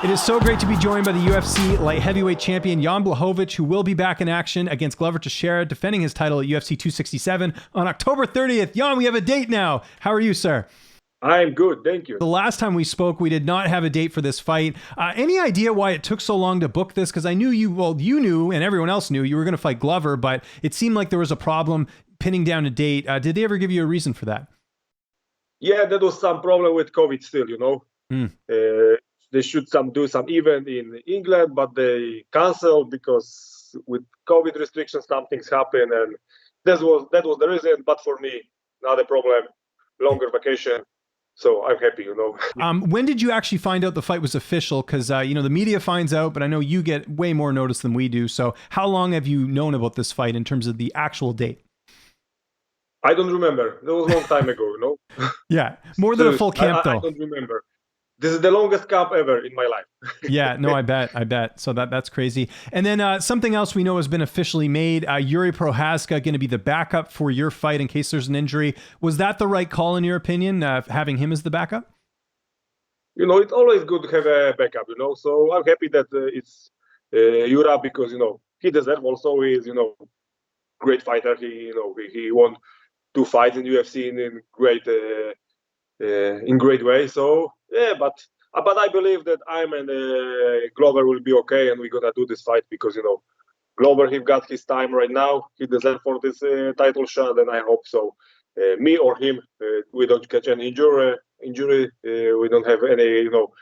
It is so great to be joined by the UFC light heavyweight champion Jan Blachowicz, who will be back in action against Glover Teixeira, defending his title at UFC 267 on October 30th. Jan, we have a date now. How are you, sir? I'm good, thank you. The last time we spoke, we did not have a date for this fight. Any idea why it took so long to book this? Because I knew you knew, and everyone else knew you were going to fight Glover, but it seemed like there was a problem pinning down a date. Did they ever give you a reason for that? Yeah, there was some problem with COVID still, you know. They should do some event in England, but they canceled because with COVID restrictions, some things happened, and that was the reason. But for me, not a problem. Longer vacation, so I'm happy, you know. When did you actually find out the fight was official? Because the media finds out, but I know you get way more notice than we do. So how long have you known about this fight in terms of the actual date? I don't remember. That was a long time ago, you know. Yeah, more than a full camp, though. I don't remember. This is the longest camp ever in my life. Yeah, no, I bet. So that's crazy. And then something else we know has been officially made. Jiri Prochazka going to be the backup for your fight in case there's an injury. Was that the right call in your opinion, having him as the backup? You know, it's always good to have a backup, you know. So I'm happy that it's Jura because, you know, he deserves also. He's, you know, great fighter. He won 2 fights in UFC in great way. So yeah, but I believe that I'm and Glover will be okay, and we're gonna do this fight because, you know, Glover, he got his time right now. He deserves for this title shot, and I hope so. Me or him, we don't catch any injury. We don't have any, you know,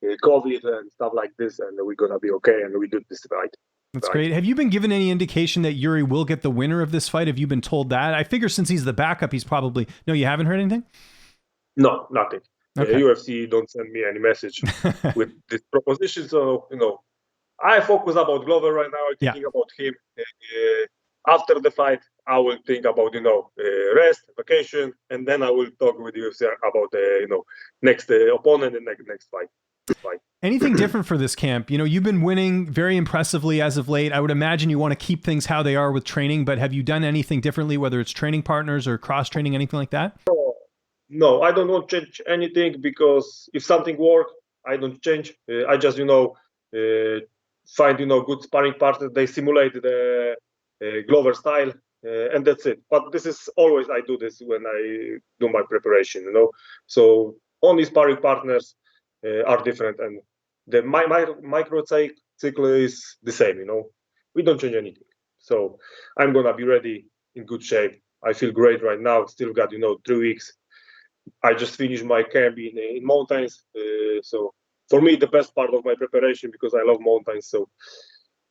COVID and stuff like this, and we're gonna be okay, and we do this fight. That's great. Have you been given any indication that Jiri will get the winner of this fight? Have you been told that? I figure since he's the backup, he's probably... No, you haven't heard anything? No, nothing. Okay. UFC don't send me any message with this proposition. So, you know, I focus about Glover right now. I'm thinking about him. After the fight, I will think about, you know, rest, vacation, and then I will talk with UFC about, you know, next opponent and next fight. Anything different for this camp? You know, you've been winning very impressively as of late. I would imagine you want to keep things how they are with training, but have you done anything differently, whether it's training partners or cross-training, anything like that? No, I don't want to change anything because if something works, I don't change. I just, you know, find, you know, good sparring partners. They simulate the Glover style, and that's it. But this is always, I do this when I do my preparation, you know. So only sparring partners are different, and my micro cycle is the same, you know. We don't change anything. So I'm gonna be ready in good shape. I feel great right now. Still got, you know, 3 weeks. I just finished my camp in mountains. So for me, the best part of my preparation, because I love mountains. So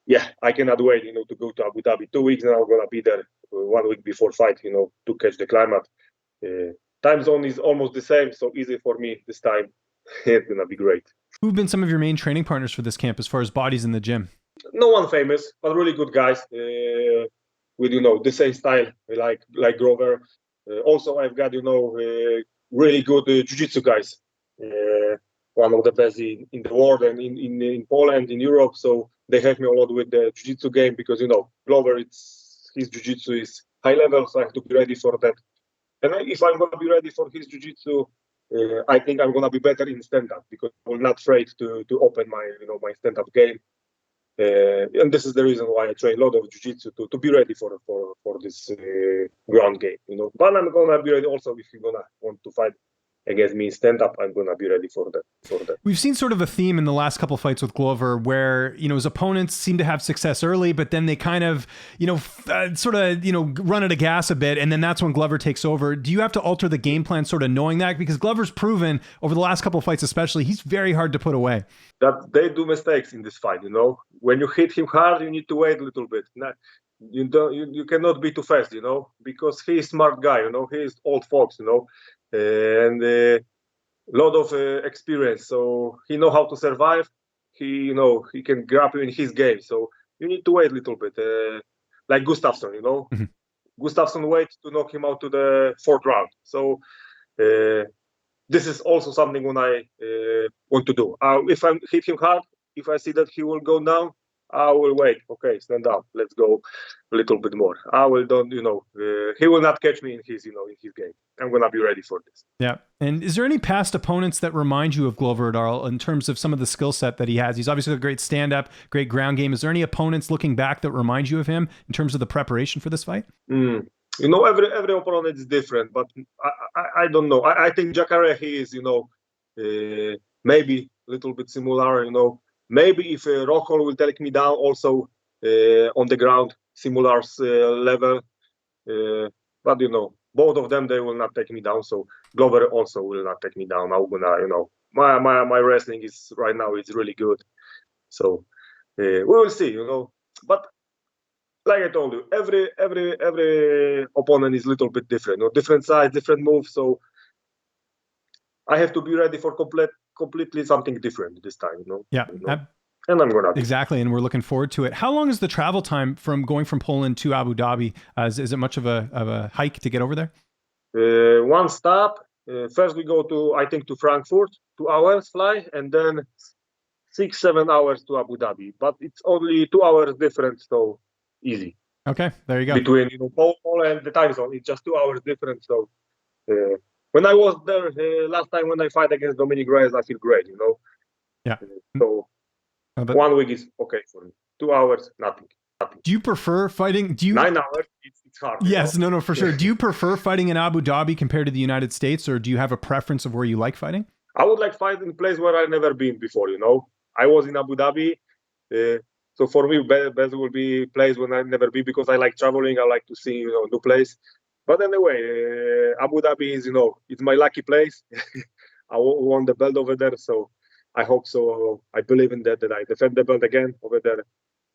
yeah, I cannot wait, you know, to go to Abu Dhabi 2 weeks, and I'm gonna be there 1 week before fight, you know, to catch the climate. Time zone is almost the same, so easy for me this time. It's gonna be great. Who've been some of your main training partners for this camp as far as bodies in the gym? No one famous, but really good guys with, you know, the same style like Glover. Also, I've got, you know, really good jiu-jitsu guys. One of the best in the world and in Poland, in Europe. So they help me a lot with the jiu-jitsu game because, you know, Glover, his jiu-jitsu is high level, so I have to be ready for that. And if I'm going to be ready for his jiu-jitsu, I think I'm going to be better in stand-up because I'm not afraid to open my, you know, my stand-up game. And this is the reason why I train a lot of jiu-jitsu to be ready for this ground game, you know. But I'm gonna be ready also if you're gonna want to fight against me in stand-up. I'm gonna be ready for that. We've seen sort of a theme in the last couple of fights with Glover where, you know, his opponents seem to have success early, but then they kind of, you know, sort of, you know, run out of gas a bit, and then that's when Glover takes over. Do you have to alter the game plan sort of knowing that? Because Glover's proven over the last couple of fights especially, he's very hard to put away. That they do mistakes in this fight, you know. When you hit him hard, you need to wait a little bit. You cannot be too fast, you know, because he is smart guy, you know. He is old fox, you know, and a lot of experience. So he know how to survive. He can grab you in his game. So you need to wait a little bit, like Gustafsson, you know. Mm-hmm. Gustafsson wait to knock him out to the 4th round. So this is also something when I want to do. If I hit him hard, if I see that he will go down, I will wait. Okay, stand up. Let's go a little bit more. I will don't, he will not catch me in his, in his game. I'm gonna be ready for this. Yeah. And is there any past opponents that remind you of Glover at all in terms of some of the skill set that he has? He's obviously a great stand-up, great ground game. Is there any opponents looking back that remind you of him in terms of the preparation for this fight? Every opponent is different, but I don't know. I think Jacare, he is, maybe a little bit similar, Maybe if Rockhold will take me down also on the ground, similar level. But, both of them, they will not take me down. So Glover also will not take me down. I'm gonna, my wrestling is right now is really good. So we will see, But like I told you, every opponent is a little bit different, different size, different moves. So I have to be ready for completely something different this time, Yeah. And I'm gonna exactly, and we're looking forward to it. How long is the travel time from going from Poland to Abu Dhabi? Is it much of a hike to get over there? One stop. First we go to Frankfurt, 2 hours fly, and then 6-7 hours to Abu Dhabi. But it's only 2 hours difference, so easy. Okay, there you go. Between Poland and the time zone, it's just 2 hours difference. So when I was there last time when I fight against Dominick Reyes, I feel great, Yeah. So 1 week is okay for me. 2 hours, nothing. Do you prefer fighting? 9 hours, it's hard. Yes, no, for sure. Do you prefer fighting in Abu Dhabi compared to the United States, or do you have a preference of where you like fighting? I would like fight in a place where I've never been before, I was in Abu Dhabi. So for me, best will be place when I've never been because I like traveling. I like to see, new place. But anyway, Abu Dhabi is, it's my lucky place. I won the belt over there, so I hope so. I believe in that I defend the belt again over there.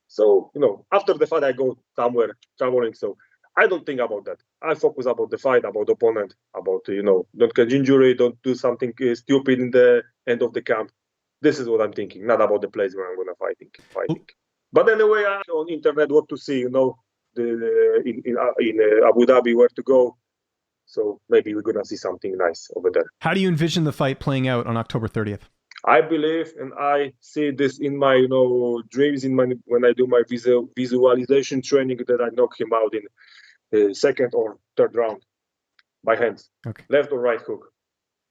So, after the fight, I go somewhere traveling. So I don't think about that. I focus about the fight, about the opponent, about, don't get injury, don't do something stupid in the end of the camp. This is what I'm thinking, not about the place where I'm going to fighting. But anyway, on internet, what to see, in Abu Dhabi, where to go. So maybe we're going to see something nice over there. How do you envision the fight playing out on October 30th? I believe, and I see this in my, dreams, when I do my visualization training, that I knock him out in the second or third round by hands, left or right hook.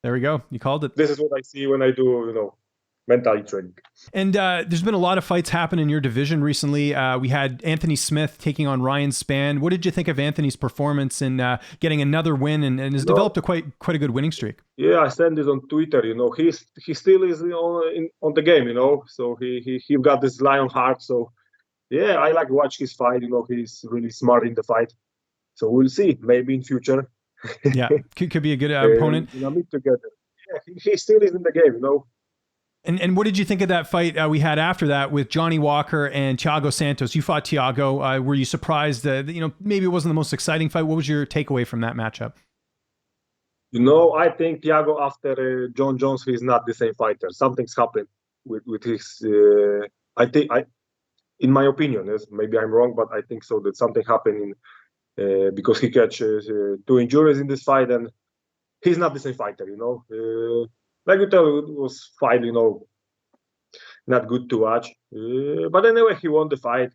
There we go. You called it. This is what I see when I do, mentality training. And there's been a lot of fights happen in your division recently. We had Anthony Smith taking on Ryan Spann. What did you think of Anthony's performance in getting another win and has developed a quite a good winning streak? Yeah, I sent this on Twitter. He still is on the game. So he got this lion heart. So yeah, I like to watch his fight. He's really smart in the fight. So we'll see. Maybe in future. Yeah, could be a good opponent. Meet together. Yeah, he still is in the game. And what did you think of that fight we had after that with Johnny Walker and Thiago Santos? You fought Thiago. Were you surprised that, maybe it wasn't the most exciting fight? What was your takeaway from that matchup? I think Thiago, after Jon Jones, he's not the same fighter. Something's happened with his, in my opinion, maybe I'm wrong, but I think so, that something happened because he catch 2 injuries in this fight, and he's not the same fighter, Like you tell, it was fight, not good to watch. But anyway, he won the fight.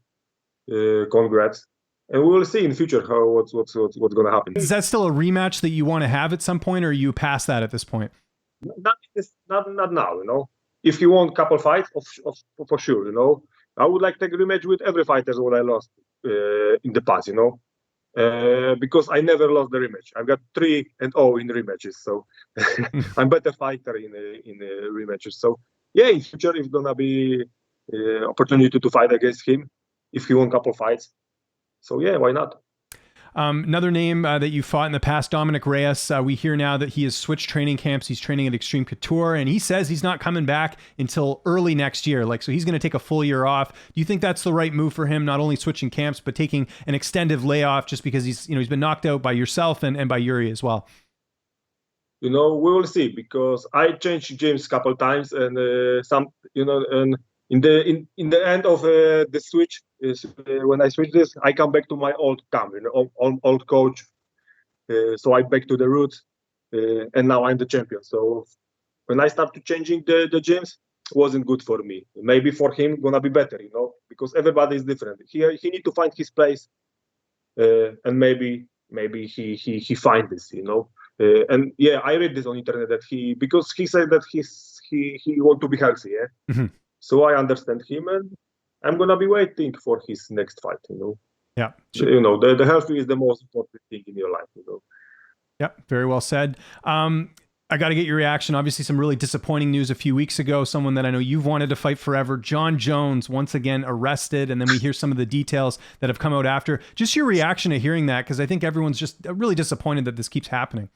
Congrats. And we will see in the future what's going to happen. Is that still a rematch that you want to have at some point, or are you past that at this point? Not now, If you want a couple fights, for sure, I would like to take a rematch with every fighter what I lost in the past, because I never lost the rematch. I've got 3-0 in rematches, so I'm better fighter in rematches. So yeah, in future, if gonna be opportunity to fight against him, if he won a couple fights, so yeah, why not? Another name that you fought in the past, Dominick Reyes. We hear now that he has switched training camps. He's training at Extreme Couture, and he says he's not coming back until early next year. So he's going to take a full year off. Do you think that's the right move for him? Not only switching camps, but taking an extended layoff just because he's been knocked out by yourself and by Jiri as well. We will see, because I changed gyms a couple times, and and in the end of the switch is when I switch this, I come back to my old camp, old coach. So I back to the roots, and now I'm the champion. So when I started changing the gyms, it wasn't good for me. Maybe for him gonna be better, because everybody is different. He need to find his place, and maybe he find this, and yeah, I read this on internet that because he said that he want to be healthy, yeah. Mm-hmm. So I understand him, and I'm gonna be waiting for his next fight, Yeah. The healthy is the most important thing in your life, Yep. Very well said. I got to get your reaction. Obviously, some really disappointing news a few weeks ago. Someone that I know you've wanted to fight forever, Jon Jones, once again arrested. And then we hear some of the details that have come out after. Just your reaction to hearing that, because I think everyone's just really disappointed that this keeps happening.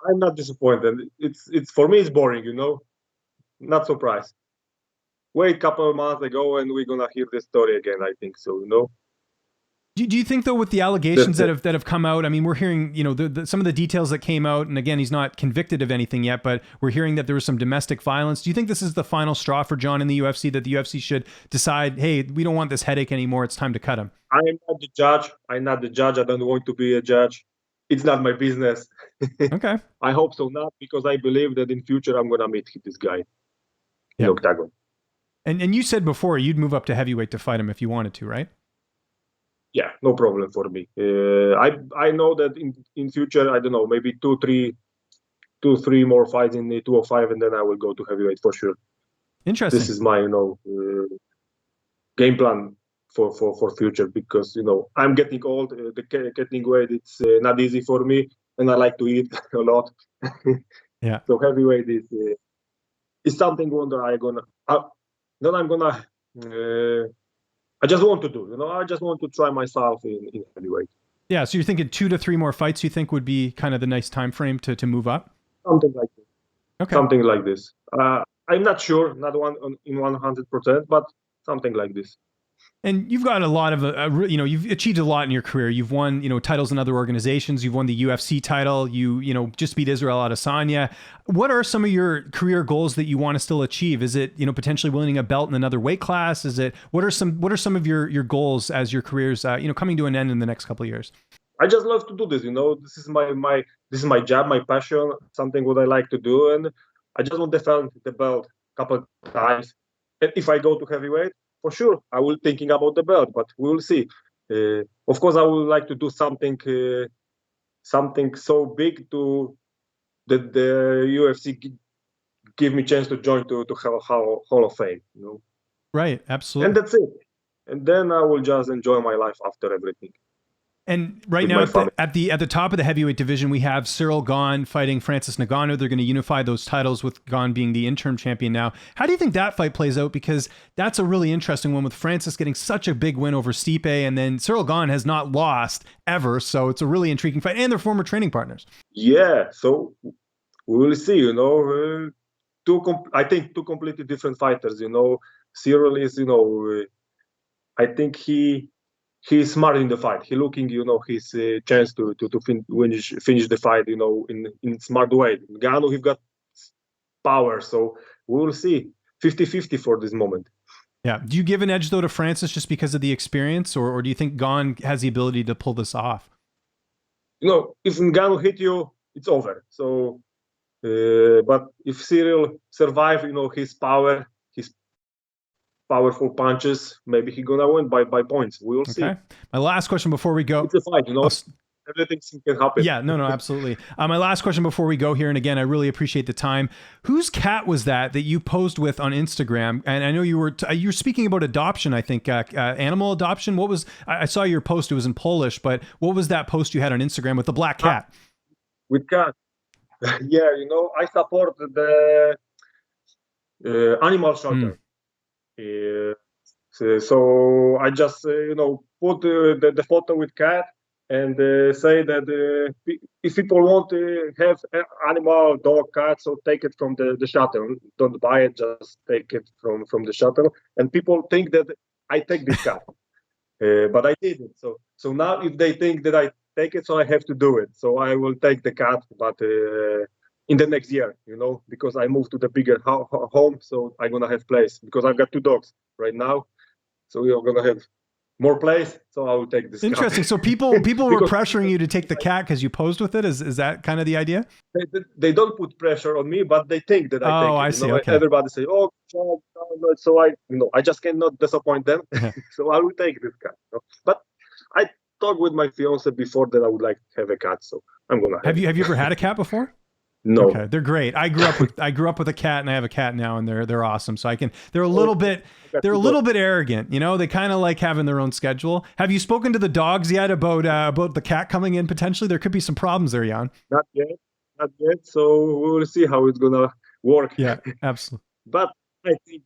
I'm not disappointed. It's for me, it's boring, Not surprised. Wait a couple of months ago, and we're gonna hear this story again. I think so, Do you think, though, with the allegations that have come out, I mean, we're hearing, some of the details that came out, and again, he's not convicted of anything yet, but we're hearing that there was some domestic violence. Do you think this is the final straw for Jon in the UFC, that the UFC should decide, hey, we don't want this headache anymore, it's time to cut him? I'm not the judge. I don't want to be a judge. It's not my business. Okay. I hope so not, because I believe that in future I'm going to meet this guy in octagon. And you said before you'd move up to heavyweight to fight him if you wanted to, right? Yeah, no problem for me. I know that in future, I don't know, maybe two, three more fights in the 205, and then I will go to heavyweight for sure. Interesting. This is my, game plan for future, because I'm getting old. Getting weight, it's not easy for me, and I like to eat a lot. Yeah. So heavyweight is something I'm gonna. I just want to do, I just want to try myself in heavyweight. Yeah, so you're thinking 2 to 3 more fights you think would be kind of the nice time frame to move up? Something like this. Okay. Something like this. I'm not sure, not in 100%, but something like this. And you've got a lot of, you've achieved a lot in your career. You've won, titles in other organizations. You've won the UFC title. You just beat Israel Adesanya. What are some of your career goals that you want to still achieve? Is it, potentially winning a belt in another weight class? Is it, what are some of your goals as your career's, coming to an end in the next couple of years? I just love to do this, this is this is my job, my passion, something what I like to do. And I just want to defend the belt a couple of times. And if I go to heavyweight, for sure, I will thinking about the belt, but we will see. Of course, I would like to do something so big that the UFC give me chance to join to Hall of Fame. Right, absolutely. And that's it. And then I will just enjoy my life after everything. And right now at the top of the heavyweight division, we have Ciryl Gane fighting Francis Ngannou. They're going to unify those titles with Gane being the interim champion now. How do you think that fight plays out? Because that's a really interesting one with Francis getting such a big win over Stipe, and then Ciryl Gane has not lost ever. So it's a really intriguing fight, and they're former training partners. Yeah, so we will see, I think two completely different fighters, Ciryl is, I think he's smart in the fight. He looking, his chance to finish the fight, in smart way. Ngannou, he got power, so we will see. 50-50 for this moment. Yeah. Do you give an edge though to Francis just because of the experience, or do you think Gane has the ability to pull this off? If Ngannou hit you, it's over. So, but if Ciryl survive, his power, his powerful punches, maybe he's gonna win by points. We will see. My last question before we go. It's a fight, everything can happen. Yeah, no, absolutely. My last question before we go here, and again, I really appreciate the time. Whose cat was that you posed with on Instagram? And I know you were speaking about adoption, I think, animal adoption. What was, I saw your post, it was in Polish, but what was that post you had on Instagram with the black cat? With cat. Yeah, I support the animal shelter. So I just put the photo with cat and say that if people want to have animal, dog, cat, so take it from the shuttle. Don't buy it, just take it from the shuttle. And people think that I take this cat, but I didn't. So now if they think that I take it, so I have to do it. So I will take the cat, but in the next year, because I moved to the bigger home, so I'm gonna have place, because I've got 2 dogs right now, so we are gonna have more place. So I will take this. Interesting. cat. So people were pressuring you to take the cat because you posed with it. Is that kind of the idea? They don't put pressure on me, but they think that I take it. I see. Okay. Everybody say, "Oh, So I just cannot disappoint them. So I will take this cat. But I talked with my fiance before that I would like to have a cat, so I'm gonna have you ever had a cat before? No. Okay, they're great. I grew up with a cat, and I have a cat now, and they're awesome. So they're a little bit arrogant, you know. They kind of like having their own schedule. Have you spoken to the dogs yet about the cat coming in potentially? There could be some problems there, Jan. Not yet. So we will see how it's gonna work. Yeah, absolutely. But I think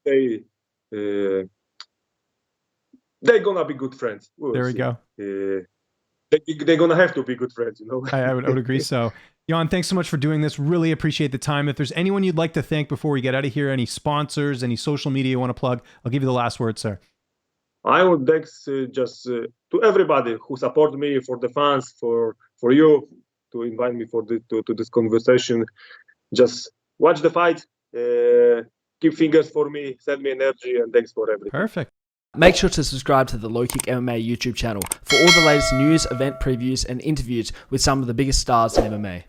they're gonna be good friends. There we go. They're gonna have to be good friends, you know. I would agree. So, Jan, thanks so much for doing this. Really appreciate the time. If there's anyone you'd like to thank before we get out of here, any sponsors, any social media you want to plug, I'll give you the last word, sir. I would thanks to everybody who support me, for the fans, for you to invite me to this conversation. Just watch the fight, keep fingers for me, send me energy, and thanks for everything. Perfect. Make sure to subscribe to the LowKick MMA YouTube channel for all the latest news, event previews, and interviews with some of the biggest stars in MMA.